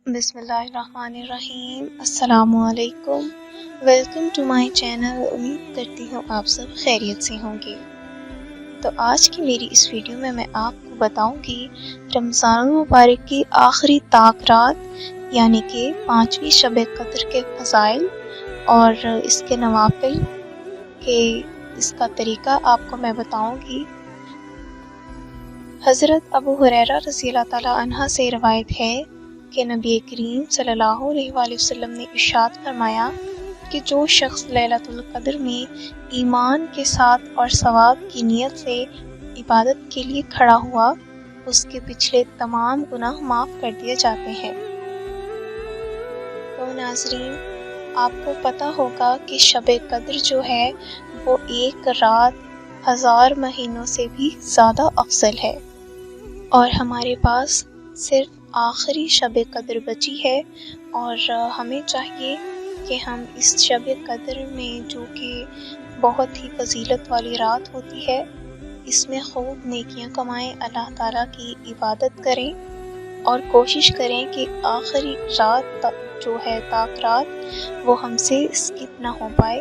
بسم اللہ الرحمن الرحیم۔ السلام علیکم، ویلکم ٹو مائی چینل۔ امید کرتی ہوں آپ سب خیریت سے ہوں گے۔ تو آج کی میری اس ویڈیو میں آپ کو بتاؤں گی رمضان المبارک کی آخری طاق رات یعنی کہ 5ویں شب قدر کے فضائل اور اس کے نوافل کے اس کا طریقہ آپ کو میں بتاؤں گی۔ حضرت ابو ہریرہ رضی اللہ تعالیٰ عنہ سے روایت ہے کہ نبی کریم صلی اللہ علیہ وآلہ وسلم نے ارشاد فرمایا کہ جو شخص لیلۃ القدر میں ایمان کے ساتھ اور ثواب کی نیت سے عبادت کے لیے کھڑا ہوا، اس کے پچھلے تمام گناہ معاف کر دیے جاتے ہیں۔ تو ناظرین، آپ کو پتہ ہوگا کہ شب قدر جو ہے وہ ایک رات 1000 مہینوں سے بھی زیادہ افضل ہے، اور ہمارے پاس صرف آخری شب قدر بچی ہے، اور ہمیں چاہیے کہ ہم اس شب قدر میں جو کہ بہت ہی فضیلت والی رات ہوتی ہے، اس میں خوب نیکیاں کمائیں، اللہ تعالیٰ کی عبادت کریں اور کوشش کریں کہ آخری رات جو ہے طاق رات وہ ہم سے اسکپ نہ ہو پائے۔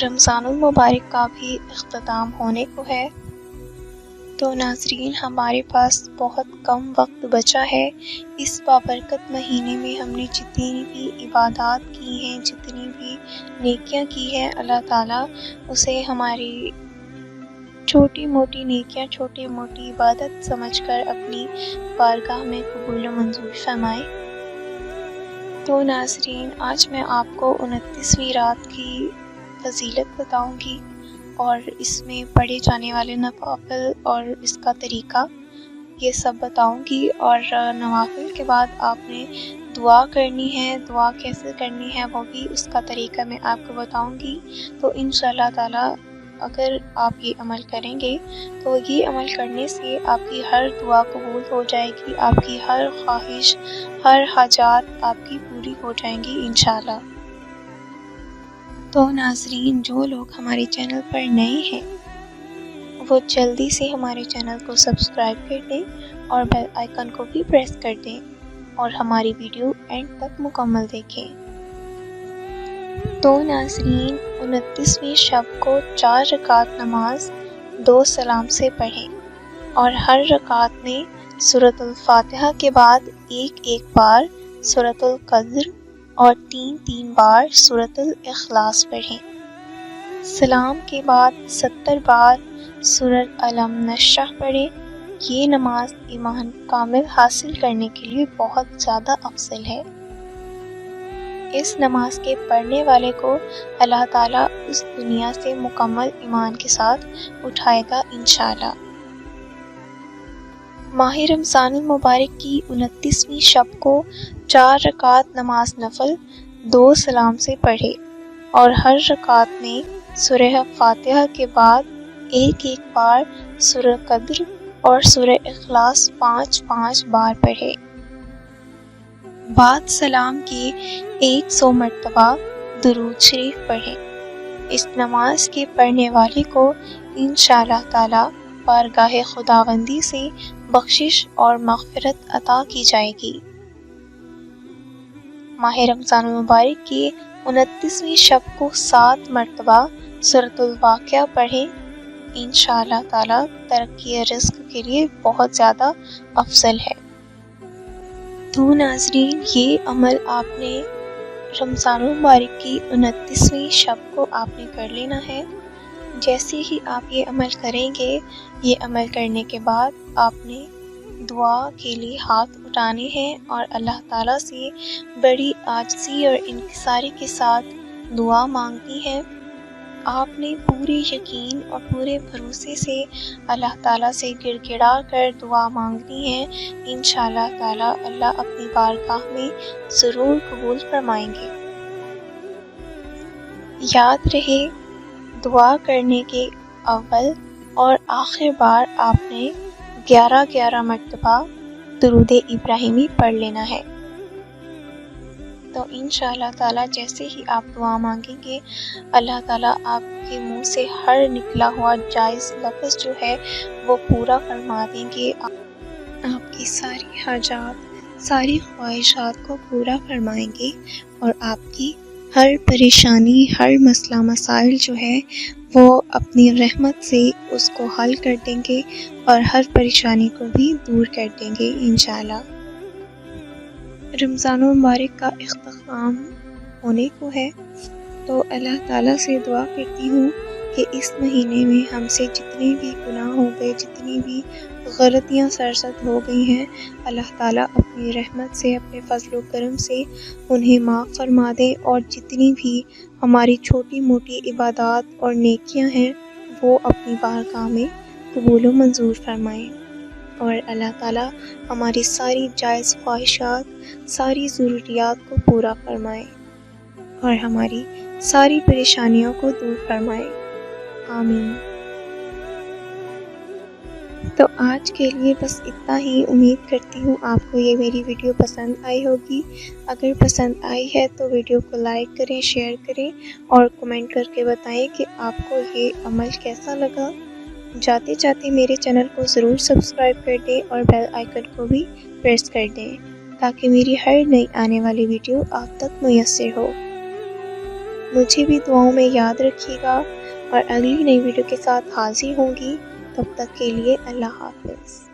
رمضان المبارک کا بھی اختتام ہونے کو ہے، تو ناظرین ہمارے پاس بہت کم وقت بچا ہے۔ اس بابرکت مہینے میں ہم نے جتنی بھی عبادات کی ہیں، جتنی بھی نیکیاں کی ہیں، اللہ تعالیٰ اسے ہماری چھوٹی موٹی نیکیاں، چھوٹی موٹی عبادت سمجھ کر اپنی بارگاہ میں قبول و منظور فرمائے۔ تو ناظرین آج میں آپ کو 29ویں رات کی فضیلت بتاؤں گی اور اس میں پڑھے جانے والے نوافل اور اس کا طریقہ یہ سب بتاؤں گی، اور نوافل کے بعد آپ نے دعا کرنی ہے۔ دعا کیسے کرنی ہے وہ بھی اس کا طریقہ میں آپ کو بتاؤں گی۔ تو انشاءاللہ تعالی اگر آپ یہ عمل کریں گے تو یہ عمل کرنے سے آپ کی ہر دعا قبول ہو جائے گی، آپ کی ہر خواہش، ہر حاجات آپ کی پوری ہو جائیں گی انشاءاللہ۔ تو ناظرین جو لوگ ہمارے چینل پر نئے ہیں وہ جلدی سے ہمارے چینل کو سبسکرائب کر دیں اور بیل آئیکن کو بھی پریس کر دیں، اور ہماری ویڈیو اینڈ تک مکمل دیکھیں۔ تو ناظرین 29ویں شب کو 4 رکعت نماز 2 سلام سے پڑھیں، اور ہر رکعت میں سورۃ الفاتحہ کے بعد ایک بار سورۃ القدر اور 3 بار سورۃ الاخلاص پڑھیں۔ سلام کے بعد 70 بار سورۃ الم نشرح پڑھیں۔ یہ نماز ایمان کامل حاصل کرنے کے لیے بہت زیادہ افضل ہے۔ اس نماز کے پڑھنے والے کو اللہ تعالیٰ اس دنیا سے مکمل ایمان کے ساتھ اٹھائے گا انشاءاللہ۔ ماہ رمضان المبارک کی 29ویں شب کو 4 رکعت نماز نفل 2 سلام سے پڑھے، اور ہر رکعت میں سورہ فاتحہ کے بعد ایک بار سورہ قدر اور سورہ اخلاص 5 بار پڑھے۔ بعد سلام کے 100 مرتبہ درود شریف پڑھیں۔ اس نماز کے پڑھنے والے کو انشاءاللہ تعالی بارگاہ خداوندی سے بخشش اور مغفرت عطا کی جائے گی۔ ماہ رمضان المبارک کی 29ویں شب کو 7 مرتبہ سورۃ الواقعہ پڑھیں، انشاءاللہ تعالی ترقی رزق کے لیے بہت زیادہ افضل ہے۔ تو ناظرین یہ عمل آپ نے رمضان المبارک کی 29ویں شب کو آپ نے کر لینا ہے۔ جیسے ہی آپ یہ عمل کریں گے، یہ عمل کرنے کے بعد آپ نے دعا کے لیے ہاتھ اٹھانے ہیں اور اللہ تعالیٰ سے بڑی عاجزی اور انکساری کے ساتھ دعا مانگنی ہے۔ آپ نے پورے یقین اور پورے بھروسے سے اللہ تعالیٰ سے گڑ گڑا کر دعا مانگنی ہے، انشاءاللہ تعالیٰ اللہ اپنی بارگاہ میں ضرور قبول فرمائیں گے۔ یاد رہے دعا کرنے کے اول اور آخر بار آپ نے 11 مرتبہ درود ابراہیمی پڑھ لینا ہے۔ تو انشاءاللہ تعالیٰ جیسے ہی آپ دعا مانگیں گے، اللہ تعالیٰ آپ کے منہ سے ہر نکلا ہوا جائز لفظ جو ہے وہ پورا فرما دیں گے۔ آپ کی ساری حاجات، ساری خواہشات کو پورا فرمائیں گے اور آپ کی ہر پریشانی، ہر مسئلہ مسائل جو ہے وہ اپنی رحمت سے اس کو حل کر دیں گے اور ہر پریشانی کو بھی دور کر دیں گے انشاءاللہ۔ رمضان المبارک کا اختتام ہونے کو ہے، تو اللہ تعالیٰ سے دعا کرتی ہوں کہ اس مہینے میں ہم سے جتنے بھی گناہ ہو گئے، جتنی بھی غلطیاں سرزد ہو گئی ہیں، اللہ تعالیٰ اپنی رحمت سے، اپنے فضل و کرم سے انہیں معاف فرما دے، اور جتنی بھی ہماری چھوٹی موٹی عبادات اور نیکیاں ہیں وہ اپنی بارگاہ میں قبول و منظور فرمائیں، اور اللہ تعالیٰ ہماری ساری جائز خواہشات، ساری ضروریات کو پورا فرمائے اور ہماری ساری پریشانیوں کو دور فرمائے، آمین۔ تو آج کے لیے بس اتنا ہی۔ امید کرتی ہوں آپ کو یہ میری ویڈیو پسند آئی ہوگی۔ اگر پسند آئی ہے تو ویڈیو کو لائک کریں، شیئر کریں اور کمنٹ کر کے بتائیں کہ آپ کو یہ عمل کیسا لگا۔ جاتے جاتے میرے چینل کو ضرور سبسکرائب کر دیں اور بیل آئیکن کو بھی پریس کر دیں تاکہ میری ہر نئی آنے والی ویڈیو آپ تک میسر ہو۔ مجھے بھی دعاؤں میں یاد رکھیے گا اور اگلی نئی ویڈیو کے ساتھ حاضر ہوں گی۔ تب تک کے لیے اللہ حافظ۔